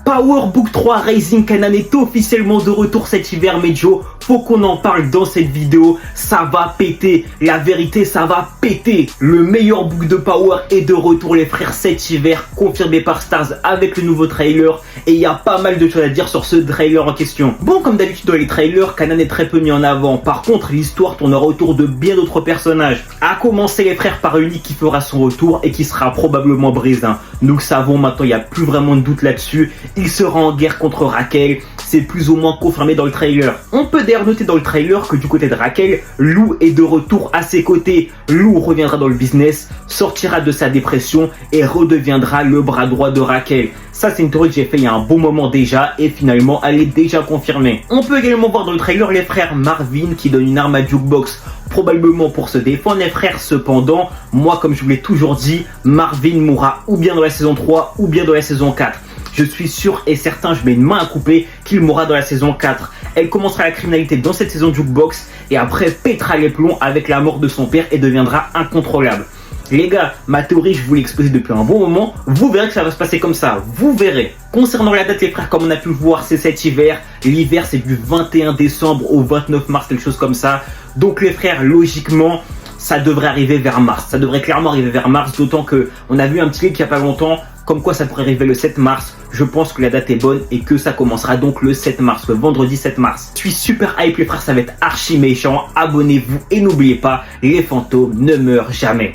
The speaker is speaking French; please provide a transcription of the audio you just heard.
Powerbook 3 Rising Kanan est officiellement de retour cet hiver, Medjo. Faut qu'on en parle dans cette vidéo. Ça va péter. La vérité, ça va péter. Le meilleur book de Power est de retour, les frères, cet hiver, confirmé par Stars avec le nouveau trailer. Et il y a pas mal de choses à dire sur ce trailer en question. Bon, comme d'habitude dans les trailers, Kanan est très peu mis en avant. Par contre, l'histoire tournera autour de bien d'autres personnages. À commencer, les frères, par Unique qui fera son retour et qui sera probablement Brésil. Nous le savons maintenant, il n'y a plus vraiment de doute là-dessus. Il sera en guerre contre Raquel, c'est plus ou moins confirmé dans le trailer. On peut d'ailleurs noter dans le trailer que du côté de Raquel, Lou est de retour à ses côtés. Lou reviendra dans le business, sortira de sa dépression et redeviendra le bras droit de Raquel. Ça, c'est une théorie que j'ai fait il y a un bon moment déjà et finalement elle est déjà confirmée. On peut également voir dans le trailer les frères Marvin qui donnent une arme à Jukebox, probablement pour se défendre les frères. Cependant, moi comme je vous l'ai toujours dit, Marvin mourra ou bien dans la saison 3 ou bien dans la saison 4. Je suis sûr et certain, je mets une main à couper, qu'il mourra dans la saison 4. Elle commencera la criminalité dans cette saison de Jukebox et après pètera les plombs avec la mort de son père et deviendra incontrôlable. Les gars, ma théorie, je vous l'ai exposée depuis un bon moment. Vous verrez que ça va se passer comme ça. Vous verrez. Concernant la date, les frères, comme on a pu le voir, c'est cet hiver. L'hiver, c'est du 21 décembre au 29 mars, quelque chose comme ça. Donc les frères, logiquement, ça devrait arriver vers mars. Ça devrait clairement arriver vers mars, d'autant que on a vu un petit clip il n'y a pas longtemps, comme quoi ça pourrait arriver le 7 mars. Je pense que la date est bonne et que ça commencera donc le 7 mars, le vendredi 7 mars. Je suis super hype, les frères, ça va être archi méchant. Abonnez-vous et n'oubliez pas, les fantômes ne meurent jamais.